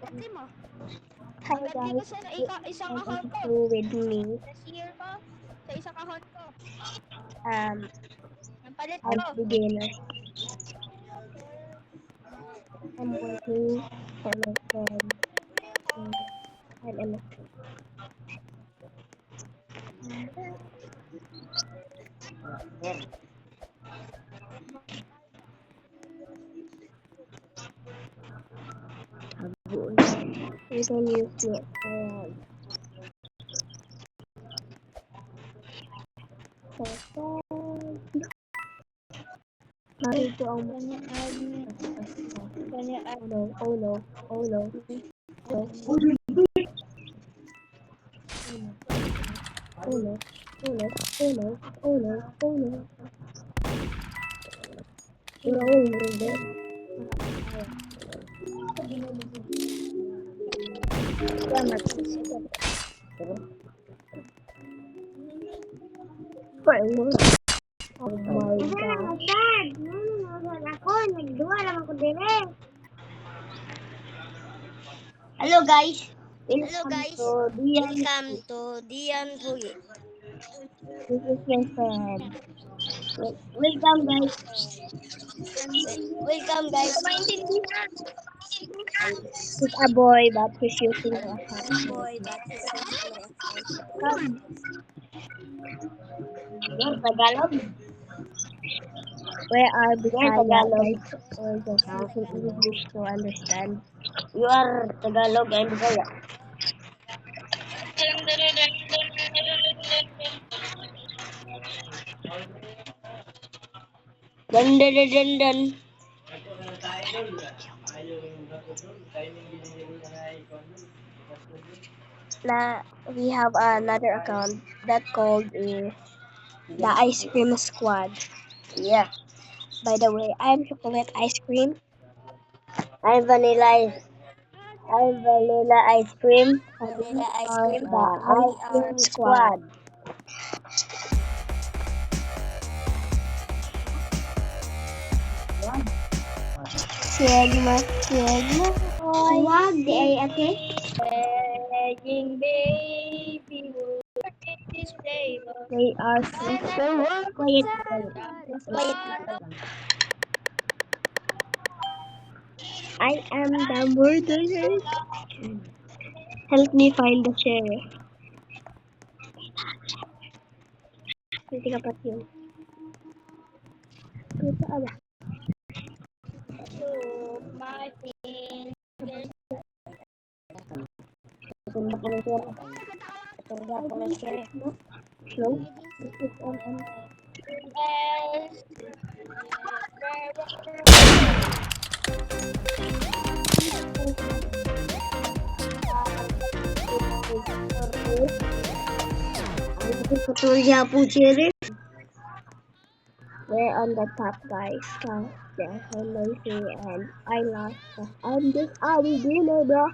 Team mo. Hi Nalagay ko guys, sa isang account welcome ko. to with me. Na-share ko sa isang account ko. Ang palit I'm ko. beginner. I'm waiting for my friend. And MSC. You can use it. Narito ang oh no, oh no, oh no, oh no, oh no, oh no, oh no, oh no, oh no. Hindi. Salamat. Oh my God. Hello guys. Hello guys. Welcome to Dian Pugi. This is my friend. Welcome guys. Welcome guys. Maintindihan. He's a boy but he's using my account. Boy, but he's using my account. Come. Yan, Tagalog. Where are Bisaya guys? Or just using English to understand? You are Tagalog and Bisaya. Dan. We have another account that called the Ice Cream Squad. Yeah. By the way, I'm chocolate ice cream. I'm vanilla ice cream. Vanilla ice Or cream. the Ice Cream Squad. Sigma. Wag di ay ate. Begging baby, this flavor. They are so quiet. I am the murderer. Help me find the sheriff. Hindi ka pati yun. Ito ala. My thing. Tunda ko ng sheriff. Tunda ko ng sheriff. Slow. This is We're on the top guys. There's so noisy and I lost. I'm just a beginner, bro.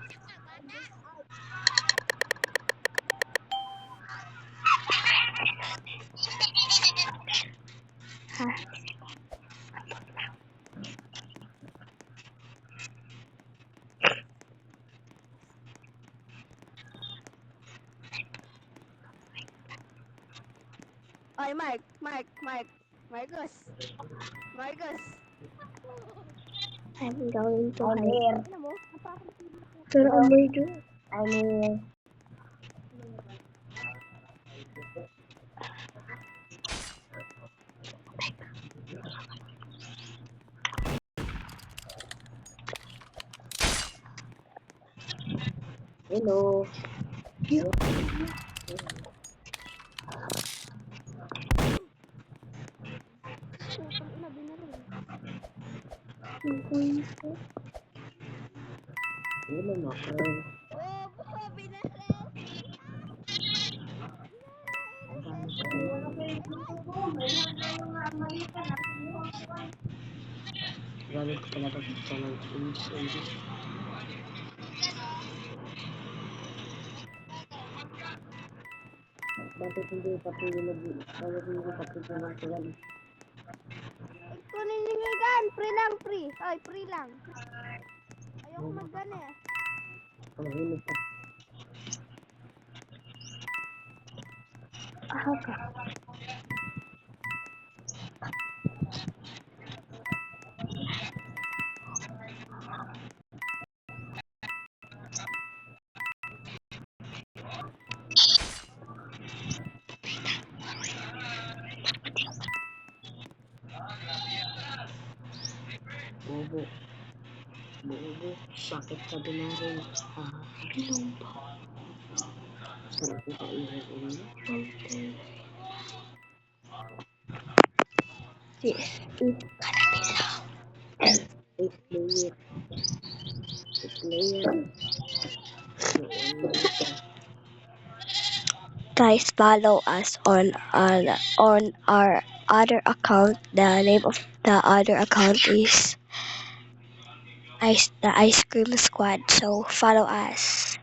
Ay, Marcos. I'm going to hide. Ano mo? Pero I'm murder. I'm here. Hello. Hello, my friend. Gamit ko pala ito sa English. Bakit hindi patuloy na sila? Kunin niyo gan, free lang. Ay, free lang. Ayoko mag-gan eh. Okay. Bobo. Bobo. Bakit ka dumarin? Inom po. Sarap na kainin ulo. This is Canabisa. Play it. Play it. Noon na ito. Guys, follow us on our other account. The name of the other account is the Ice Cream Squad. So follow us.